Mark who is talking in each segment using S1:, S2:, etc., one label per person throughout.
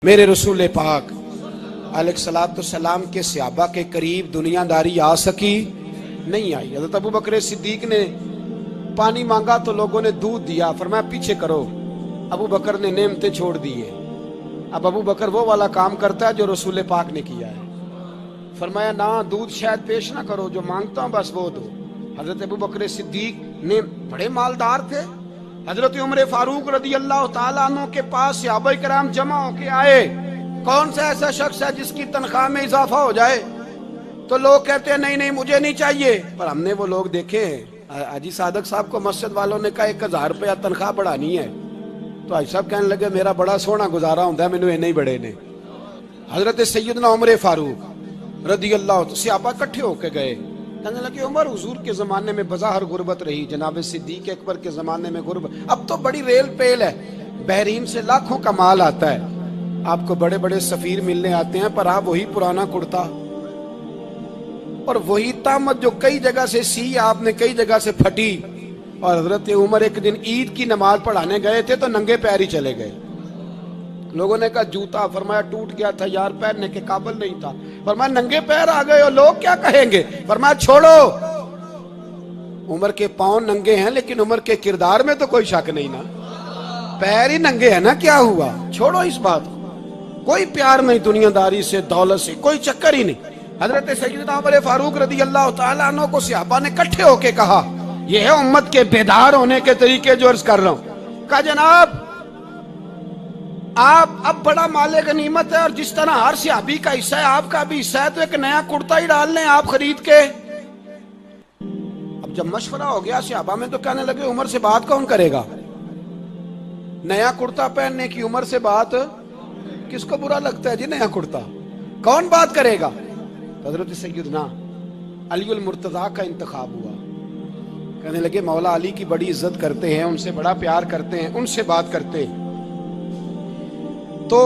S1: میرے رسول پاک अलैहिस्सलाम के सहाबा के करीब दुनियादारी आ सकी नहीं आई। हज़रत अबू बकर सिद्दीक ने पानी मांगा तो लोगों ने दूध दिया, फरमाया पीछे करो। अबू बकर ने नेमतें छोड़ दी है। अब अबू बकर वो वाला काम करता है जो रसूल पाक ने किया है। फरमाया ना, दूध शायद पेश ना करो, जो मांगता हूं बस वो दो। हजरत अबू बकर सिद्दीक ने बड़े मालदार थे। हजरत उमर फारूक रदी अल्लाह तआला अन्हु के पास सहाबा किराम जमा होके आए। कौन सा ऐसा शख्स है जिसकी तनख्वाह में इजाफा हो जाए? तो लोग कहते हैं नहीं नहीं मुझे नहीं चाहिए। पर हमने वो लोग देखे हैं, हाजी सादक साहब को मस्जिद वालों ने कहा 1000 रुपया तनख्वाह बढ़ानी है, तो हाजी साहब कहने लगे मेरा बड़ा सोहना गुजारा होता है, मैनू इन्ने ही बड़े ने। हजरत सैयदना उमर फारूक रदी अल्लाह सहाबा इकट्ठे होके गए, कहने लगे उमर हुजूर के जमाने में बज़ाहिर गुर्बत रही, जनाब सिद्दीक अकबर के जमाने में गुर्बत, अब तो बड़ी रेल पेल है, बहरीन से लाखों का माल आता है, आपको बड़े बड़े सफीर मिलने आते हैं, पर आप वही पुराना कुर्ता और वही तामत जो कई जगह से सी आपने कई जगह से फटी। और हजरत उमर एक दिन ईद की नमाज पढ़ाने गए थे तो नंगे पैर ही चले गए। लोगों ने कहा जूता, फरमाया टूट गया था यार, पहनने के काबिल नहीं था। फरमाया नंगे पैर आ गए हो, लोग क्या कहेंगे? फरमाया छोड़ो, उमर के पांव नंगे हैं लेकिन उमर के किरदार में तो कोई शक नहीं ना, पैर ही नंगे है ना, क्या हुआ? छोड़ो इस बात को, कोई प्यार नहीं दुनियादारी से, दौलत से कोई चक्कर ही नहीं। हजरत सैयदना उमर फारूक रदी अल्लाह तआला अन्हु को सहाबा ने इकट्ठे होके कहा, यह है उम्मत के बेदार होने के तरीके जो अर्ज कर रहा हूं। कहा जनाब आप अब बड़ा माले गनीमत है और जिस तरह हर सहाबी का हिस्सा है आपका भी हिस्सा है, तो एक नया कुर्ता ही डाल लें आप खरीद के। अब जब मशवरा हो गया सहाबा में तो कहने लगे उमर से बात कौन करेगा? नया कुर्ता पहनने की उमर से बात किसको बुरा लगता है जी? नया कुर्ता कौन बात करेगा? हजरत सैयदना अली मुर्तजा का इंतखाब हुआ। कहने लगे मौला अली की बड़ी इज्जत करते हैं, उनसे बड़ा प्यार करते हैं, उनसे बात करते हैं। तो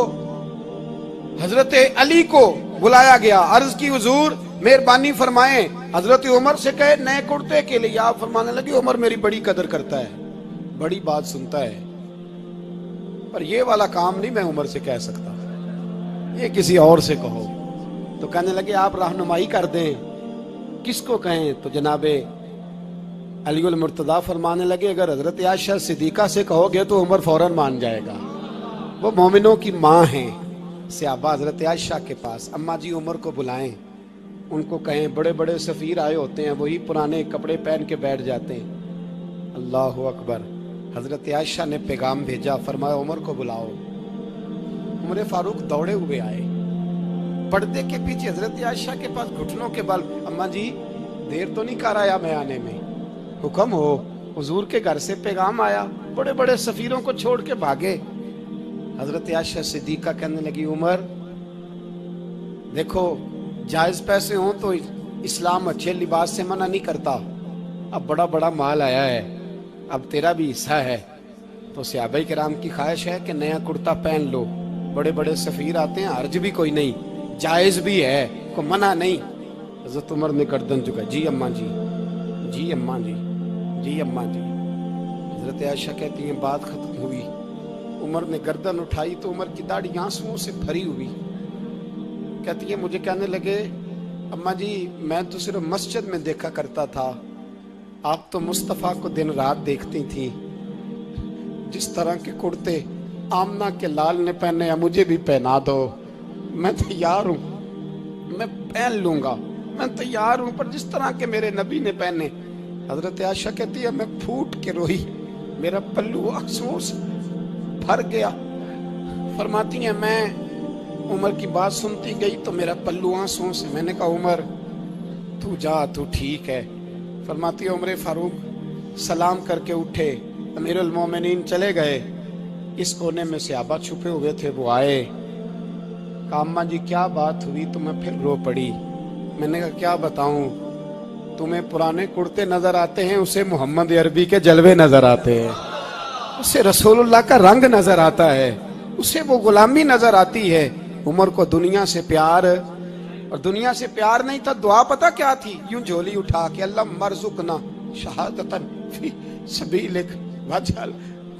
S1: हजरत अली को बुलाया गया, अर्ज की हुजूर मेहरबानी फरमाएं। हजरत उमर से कहे नए कुर्ते के लिए, आप फरमाने लगे उमर मेरी बड़ी कदर करता है, बड़ी बात सुनता है, पर ये वाला काम नहीं मैं उमर से कह सकता, ये किसी और से कहो। तो कहने लगे आप रहनुमाई कर दें, किसको कहें? तो जनाबे अली उल मुर्तजा फरमाने लगे अगर हजरत आयशा सिद्दीका से कहोगे तो उमर फौरन मान जाएगा, वो मोमिनों की माँ हैं। सहाबा हजरत आयशा के पास, अम्मा जी उमर को बुलाएं, उनको कहें बड़े बड़े सफीर आए होते हैं, वही पुराने कपड़े पहन के बैठ जाते हैं। अल्लाहु अकबर। हजरत आयशा ने पैगाम भेजा, फरमाया उमर को बुलाओ। उमर फारूक दौड़े हुए आए, पर्दे के पीछे हजरत आयशा के पास घुटनों के बल, अम्मा जी देर तो नहीं कर आया मैं आने में? हुक्म हो, हुजूर के घर से पैगाम आया, बड़े बड़े सफीरों को छोड़ के भागे। हजरत आयशा सिद्दीका कहने लगी उमर देखो जायज पैसे हो तो इस्लाम अच्छे लिबास से मना नहीं करता, अब बड़ा बड़ा माल आया है, अब तेरा भी हिस्सा है, तो सहाबाए किराम की ख्वाहिश है कि नया कुर्ता पहन लो, बड़े बड़े सफीर आते हैं, हर्ज भी कोई नहीं, जायज भी है, को मना नहीं। हजरत उमर ने गर्दन झुकाई, जी अम्मा जी, जी अम्मा जी, जी अम्मा जी। हजरत आयशा कहती हैं बात खत्म हुई, उमर ने गर्दन उठाई तो उमर की दाढ़ी आंसुओं से भरी हुई। कहती है मुझे कहने लगे अम्मा जी मैं तो सिर्फ मस्जिद में देखा करता था, आप तो मुस्तफ़ा को दिन रात देखती थी, जिस तरह के कुर्ते आमना के लाल ने पहने हैं मुझे भी पहना दो, मैं तैयार हूँ, मैं पहन लूंगा, मैं तैयार हूँ, पर जिस तरह के मेरे नबी ने पहने। हजरत आयशा कहती है मैं फूट के रोई, मेरा पल्लू आंसुओं से भर गया। फरमाती है मैं उमर की बात सुनती गई तो मेरा पल्लू आंसुओं से, मैंने कहा उमर तू जा, तू ठीक है। फरमाती है उमर फारूक सलाम करके उठे, अमीरुल मोमिनीन चले गए, इस कोने में सहाबा छुपे हुए थे, वो आए, कहा अम्मा जी क्या बात हुई? तो मैं फिर रो पड़ी। मैंने कहा क्या बताऊं, तुम्हें पुराने कुर्ते नजर आते हैं, उसे मोहम्मद अरबी के जलवे नजर आते हैं, उसे रसूलुल्लाह का रंग नजर आता है, उसे वो गुलामी नजर आती है। उमर को दुनिया से प्यार, और दुनिया से प्यार नहीं था, दुआ पता क्या थी? यूं झोली उठा के अल्लाह मरजुकना शहादतन फी सबीलिक वजल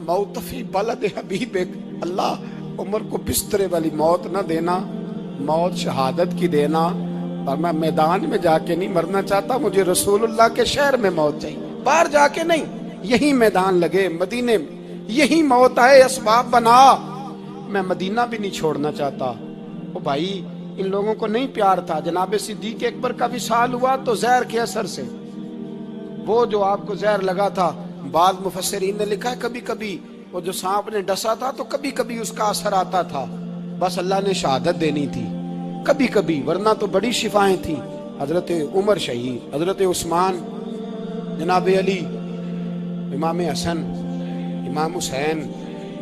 S1: मौत फी बलद हबीबिक, अल्लाह عمر کو بسترے والی موت نہ دینا، موت شہادت کی دینا، اور میں میدان میں جا کے نہیں مرنا چاہتا، مجھے رسول اللہ کے شہر میں موت چاہیے، باہر جا کے نہیں، یہی میدان لگے مدینے میں، یہی موت آئے، اسباب بنا، میں مدینہ بھی نہیں چھوڑنا چاہتا۔ او بھائی، ان لوگوں کو نہیں پیار تھا، جناب صدیق اکبر کا وصال ہوا تو زہر کے اثر سے، وہ جو آپ کو زہر لگا تھا، بعض مفسرین نے لکھا ہے کبھی کبھی وہ جو سانپ نے ڈسا تھا تو کبھی کبھی اس کا اثر آتا تھا، بس اللہ نے شہادت دینی تھی کبھی کبھی، ورنہ تو بڑی شفائیں تھیں۔ حضرت عمر شہید، حضرت عثمان، جناب علی، امام حسن، امام حسین،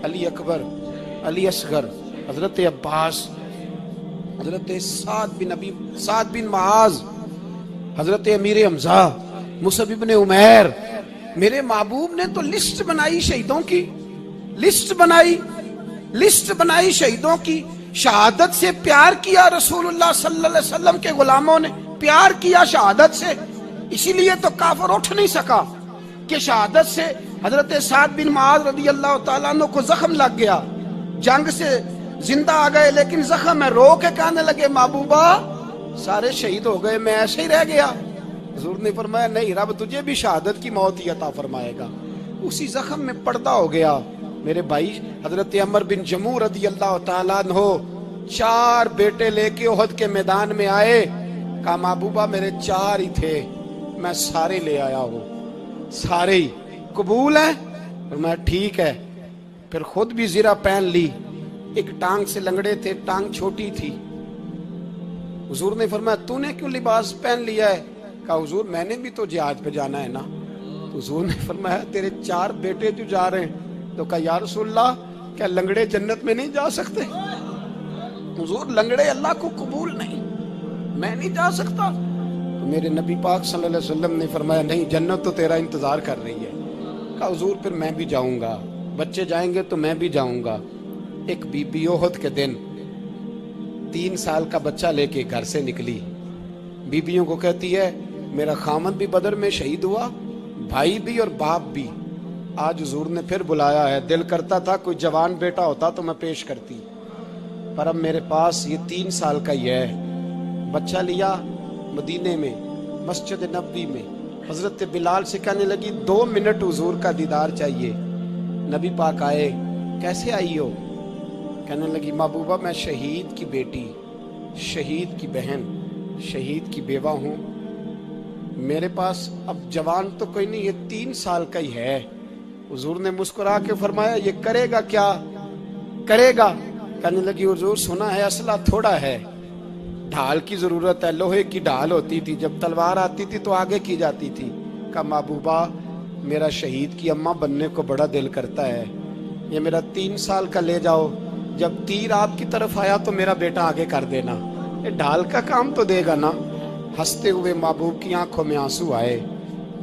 S1: علی اکبر، علی اصغر، حضرت عباس، حضرت سعد بن معاذ، حضرت امیر حمزہ، مصعب بن عمیر۔ میرے محبوب نے تو لسٹ بنائی شہیدوں کی، لسٹ بنائی شہیدوں کی، شہادت سے پیار کیا رسول اللہ صلی اللہ علیہ وسلم کے غلاموں نے، پیار کیا شہادت سے، اسی لیے تو کافر اٹھ نہیں سکا کہ شہادت سے حضرت سعد بن معاذ رضی اللہ تعالیٰ عنہ کو زخم لگ گیا، جنگ سے زندہ آ گئے لیکن زخم ہے، رو کے کہنے لگے محبوبہ سارے شہید ہو گئے، میں ایسے ہی رہ گیا۔ حضور نے فرمایا نہیں، رب تجھے بھی شہادت کی موت ہی عطا فرمائے گا۔ اسی زخم میں پردہ ہو گیا۔ میرے بھائی، حضرت عمر بن جموح رضی اللہ تعالیٰ عنہ 4 بیٹے لے کے احد کے میدان میں آئے، کہا محبوبہ میرے 4 ہی تھے، میں سارے لے آیا ہوں، سارے ہی قبول ہیں؟ فرمایا ٹھیک ہے۔ پھر خود بھی زرہ پہن لی، ایک ٹانگ سے لنگڑے تھے، ٹانگ چھوٹی تھی۔ حضور نے فرمایا تو نے کیوں لباس پہن لیا ہے؟ کہا حضور میں نے بھی تو جہاد پہ جانا ہے نا۔ تو حضور نے فرمایا تیرے 4 بیٹے جو جا رہے ہیں، تو کہا یا رسول اللہ کیا لنگڑے جنت میں نہیں جا سکتے؟ حضور لنگڑے اللہ کو قبول نہیں، میں نہیں جا سکتا۔ تو میرے نبی پاک صلی اللہ علیہ وسلم نے فرمایا نہیں، جنت تو تیرا انتظار کر رہی ہے۔ کہا حضور پھر میں بھی جاؤں گا، بچے جائیں گے تو میں بھی جاؤں گا۔ ایک بی بی احد کے دن 3 سال کا بچہ لے کے گھر سے نکلی، بیبیوں کو کہتی ہے میرا خامد بھی بدر میں شہید ہوا، بھائی بھی اور باپ بھی، آج حضور نے پھر بلایا ہے، دل کرتا تھا کوئی جوان بیٹا ہوتا تو میں پیش کرتی، پر اب میرے پاس یہ 3 سال کا ہی ہے۔ بچہ لیا، مدینے میں مسجد نبوی میں حضرت بلال سے کہنے لگی 2 منٹ حضور کا دیدار چاہیے۔ نبی پاک آئے، کیسے آئی ہو؟ کہنے لگی محبوبہ میں شہید کی بیٹی، شہید کی بہن، شہید کی بیوہ ہوں، میرے پاس اب جوان تو کوئی نہیں، یہ 3 سال کا ہی ہے۔ حضور نے مسکرا کے فرمایا یہ کرے گا کیا؟ کرے گا؟ کہنے لگی حضور سنا ہے اسلحہ تھوڑا ہے، ڈھال کی ضرورت ہے، لوہے کی ڈھال ہوتی تھی، جب تلوار آتی تھی تو آگے کی جاتی تھی۔ کہا محبوبہ میرا شہید کی اماں بننے کو بڑا دل کرتا ہے، یہ میرا 3 سال کا لے جاؤ، جب تیر آپ کی طرف آیا تو میرا بیٹا آگے کر دینا، یہ ڈھال کا کام تو دے گا نا۔ ہنستے ہوئے محبوب کی آنکھوں میں آنسو آئے،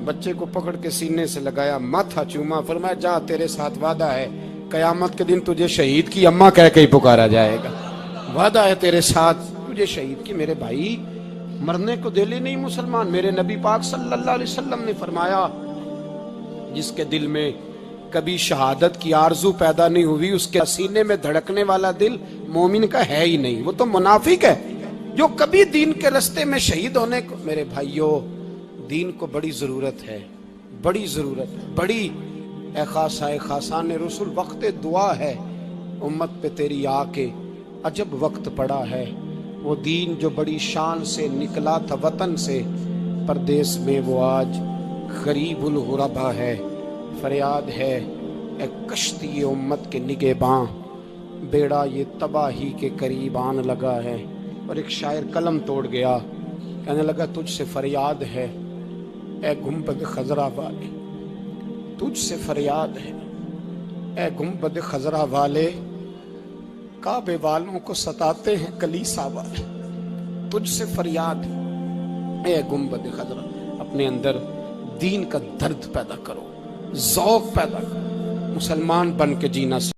S1: بچے کو پکڑ کے سینے سے لگایا، ماتھا چوما، فرمایا جا تیرے ساتھ وعدہ ہے، قیامت کے دن تجھے شہید کی اماں کہہ کے ہی پکارا جائے گا، وعدہ ہے تیرے ساتھ تجھے شہید کی۔ میرے بھائی مرنے کو دل ہی نہیں مسلمان۔ میرے نبی پاک صلی اللہ علیہ وسلم نے فرمایا جس کے دل میں کبھی شہادت کی آرزو پیدا نہیں ہوئی، اس کے سینے میں دھڑکنے والا دل مومن کا ہے ہی نہیں، وہ تو منافق ہے جو کبھی دین کے رستے میں شہید ہونے کو۔ میرے بھائیوں دین کو بڑی ضرورت ہے، بڑی ضرورت ہے، بڑی۔ اے خاصائے خاصان رسول وقت دعا ہے، امت پہ تیری آ کے عجب وقت پڑا ہے۔ وہ دین جو بڑی شان سے نکلا تھا وطن سے، پردیس میں وہ آج غریب الغربا ہے۔ فریاد ہے اے کشتی امت کے نگہباں، بیڑا یہ تباہی کے قریب آن لگا ہے۔ اور ایک شاعر قلم توڑ گیا، کہنے لگا تجھ سے فریاد ہے اے گنبد خضرا والے، تجھ سے فریاد ہے اے گنبد خضرا والے، کعبے والوں کو ستاتے ہیں کلیسا والے، تجھ سے فریاد ہے اے گنبد خضرا۔ اپنے اندر دین کا درد پیدا کرو، ذوق پیدا کرو، مسلمان بن کے جینا